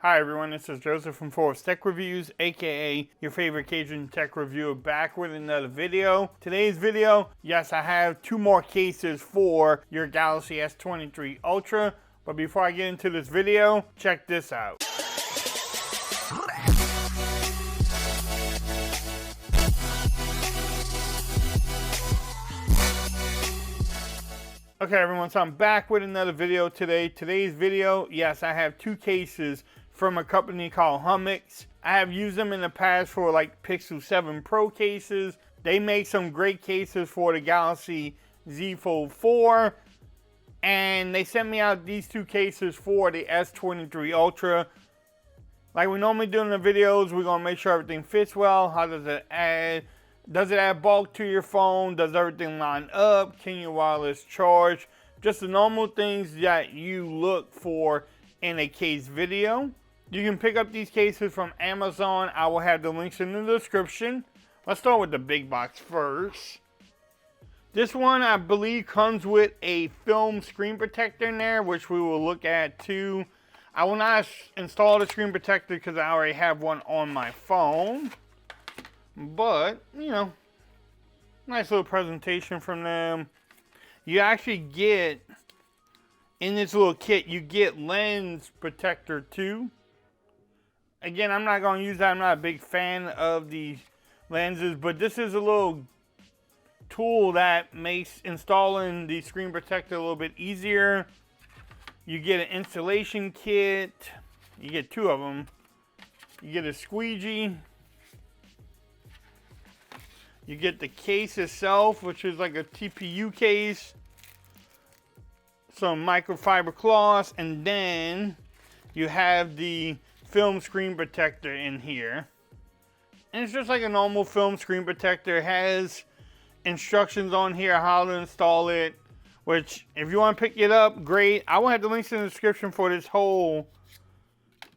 Hi everyone, this is Joseph from Forbes Tech Reviews, aka your favorite Cajun tech reviewer, back with another video. Today's video, yes, I have two more cases for your Galaxy S23 Ultra, but before I get into this video, check this out. Okay everyone, so I'm back with another video today. Today's video, yes, I have two cases from a company called Humixx. I have used them in the past for like Pixel 7 Pro cases. They make some great cases for the Galaxy Z Fold 4. And they sent me out these two cases for the S23 Ultra. Like we normally do in the videos, we're gonna make sure everything fits well. How does it add? Does it add bulk to your phone? Does everything line up? Can you wireless charge? Just the normal things that you look for in a case video. You can pick up these cases from Amazon. I will have the links in the description. Let's start with the big box first. This one, I believe, comes with a film screen protector in there, which we will look at too. I will not install the screen protector because I already have one on my phone. But, you know, nice little presentation from them. You actually get, in this little kit, you get lens protector too. Again, I'm not going to use that. I'm not a big fan of the lenses, but this is a little tool that makes installing the screen protector a little bit easier. You get an installation kit. You get two of them. You get a squeegee. You get the case itself, which is like a TPU case. Some microfiber cloths, and then you have the film screen protector in here. And it's just like a normal film screen protector. It has instructions on here how to install it, which if you want to pick it up, great. I will have the links in the description for this whole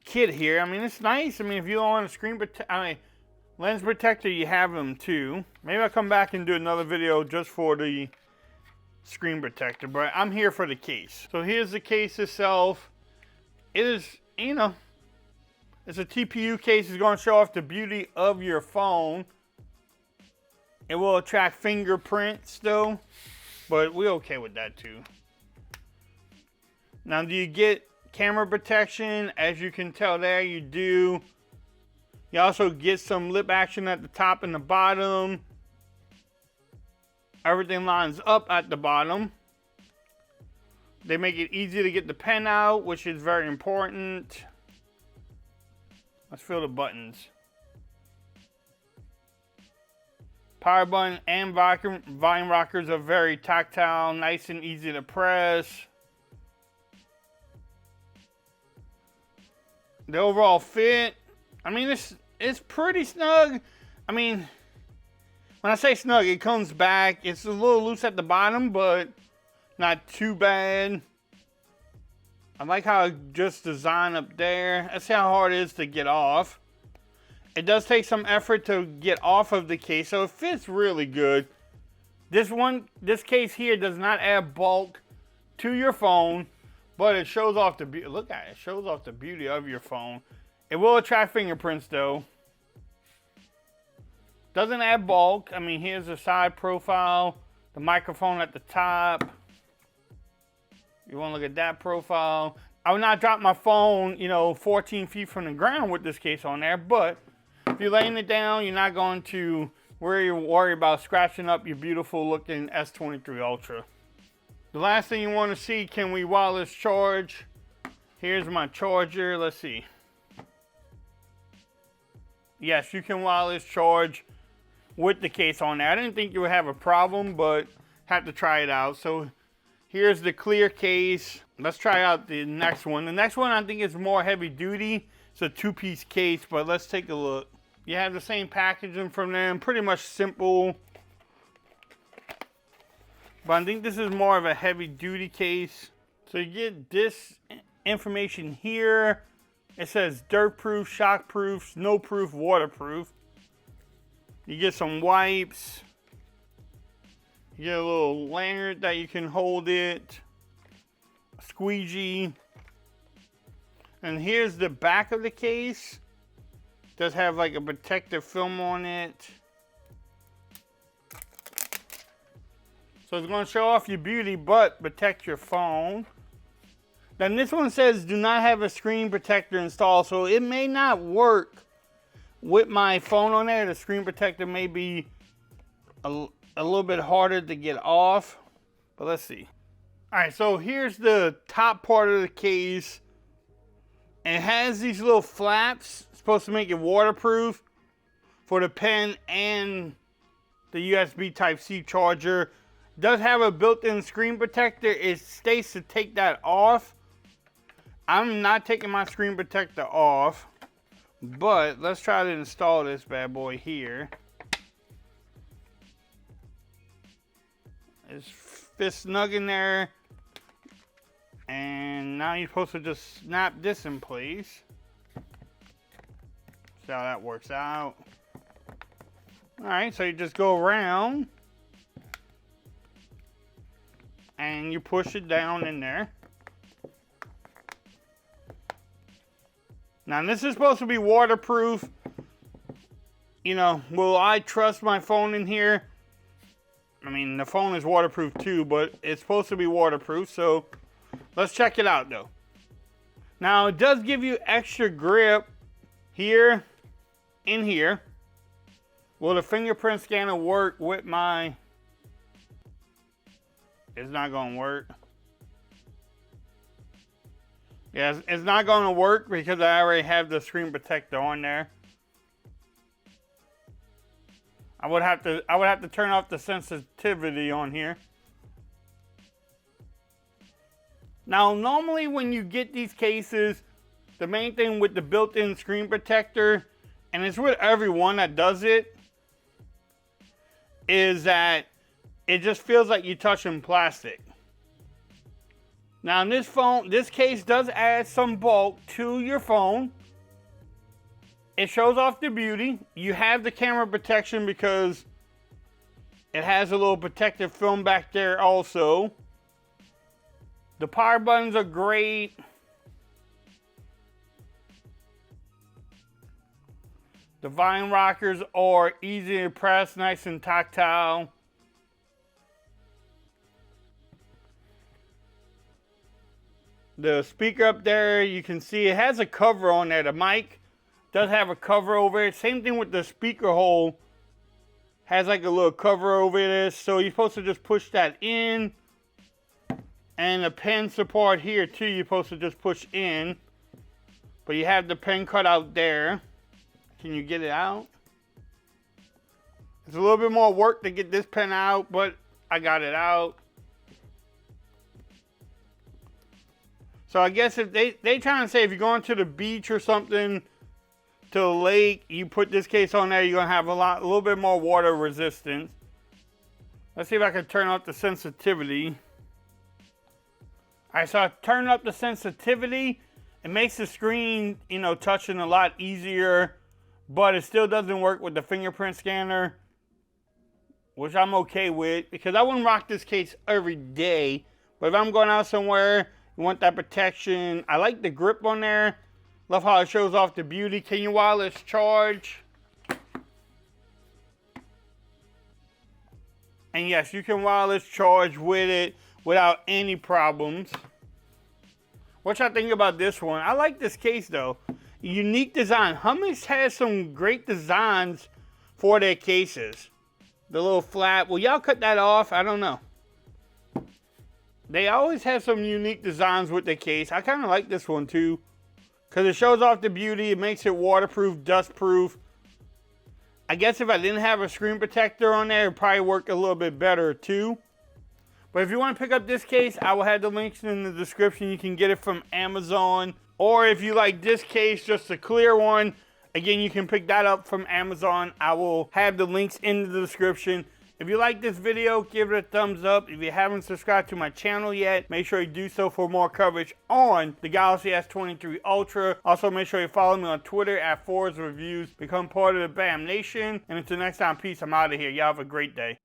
kit here. I mean, it's nice. I mean, if you don't want a screen lens protector, you have them too. Maybe I'll come back and do another video just for the screen protector, but I'm here for the case. So here's the case itself. It is, you know, it's a TPU case. It's going to show off the beauty of your phone. It will attract fingerprints though, but we're okay with that too. Now, do you get camera protection? As you can tell there, you do. You also get some lip action at the top and the bottom. Everything lines up at the bottom. They make it easy to get the pen out, which is very important. Let's feel the buttons. Power button and volume rockers are very tactile, nice and easy to press. The overall fit, I mean, it's pretty snug. I mean, when I say snug, it comes back. It's a little loose at the bottom, but not too bad. I like how it just designed up there. Let's see how hard it is to get off. It does take some effort to get off of the case, so it fits really good. This case here does not add bulk to your phone, but it shows off the beauty. Look at it. It shows off the beauty of your phone. It will attract fingerprints though. Doesn't add bulk. I mean, here's the side profile, the microphone at the top. You want to look at that profile. I would not drop my phone, you know, 14 feet from the ground with this case on there, but if you're laying it down, you're not going to worry about scratching up your beautiful looking S23 Ultra. The last thing you want to see, can we wireless charge? Here's my charger. Let's see. Yes, you can wireless charge with the case on there. I didn't think you would have a problem, but have to try it out. So here's the clear case. Let's try out the next one. The next one I think is more heavy duty. It's a two-piece case, but let's take a look. You have the same packaging from them, pretty much simple. But I think this is more of a heavy duty case. So you get this information here. It says dirt-proof, shock-proof, snow-proof, waterproof. You get some wipes. You get a little lanyard that you can hold it. A squeegee. And here's the back of the case. Does have like a protective film on it. So it's going to show off your beauty, but protect your phone. Then this one says do not have a screen protector installed, so it may not work with my phone on there. The screen protector may be a little bit harder to get off, but let's see. All right, so here's the top part of the case. And it has these little flaps, supposed to make it waterproof for the pen and the USB Type-C charger. Does have a built-in screen protector. It states to take that off. I'm not taking my screen protector off, but let's try to install this bad boy here. It's fit snug in there. And now you're supposed to just snap this in place. See how that works out. Alright, so you just go around and you push it down in there. Now this is supposed to be waterproof. You know, will I trust my phone in here? I mean, the phone is waterproof too, but it's supposed to be waterproof, so let's check it out though. Now it does give you extra grip here, in here. Will the fingerprint scanner work with my... It's not gonna work. Yeah, it's not gonna work because I already have the screen protector on there. I would have to turn off the sensitivity on here. Now, normally when you get these cases, the main thing with the built-in screen protector, and it's with everyone that does it, is that it just feels like you're touching plastic. Now, in this case does add some bulk to your phone. It shows off the beauty. You have the camera protection because it has a little protective film back there also. The power buttons are great. The vine rockers are easy to press, nice and tactile. The speaker up there, you can see it has a cover on there. The mic does have a cover over it. Same thing with the speaker hole. Has like a little cover over this. So you're supposed to just push that in. And the pen support here too, you're supposed to just push in. But you have the pen cut out there. Can you get it out? It's a little bit more work to get this pen out, but I got it out. So I guess if they trying to say if you're going to the beach or something, to the lake, you put this case on there, you're gonna have a little bit more water resistance. Let's see if I can turn up the sensitivity. Alright, so I turn up the sensitivity. It makes the screen, you know, touching a lot easier, but it still doesn't work with the fingerprint scanner, which I'm okay with because I wouldn't rock this case every day. But if I'm going out somewhere, you want that protection. I like the grip on there. Love how it shows off the beauty. Can you wireless charge? And yes, you can wireless charge with it without any problems. What y'all think about this one? I like this case though. Unique design. Humixx has some great designs for their cases. The little flap. Will y'all cut that off? I don't know. They always have some unique designs with the case. I kind of like this one too, because it shows off the beauty. It makes it waterproof, dustproof. I guess if I didn't have a screen protector on there, it'd probably work a little bit better too. But if you want to pick up this case, I will have the links in the description. You can get it from Amazon. Or if you like this case, just a clear one, again, you can pick that up from Amazon. I will have the links in the description. If you like this video, give it a thumbs up. If you haven't subscribed to my channel yet, make sure you do so for more coverage on the Galaxy S23 Ultra. Also, make sure you follow me on Twitter at @ForZReviews. Become part of the BAM Nation. And until next time, peace. I'm out of here. Y'all have a great day.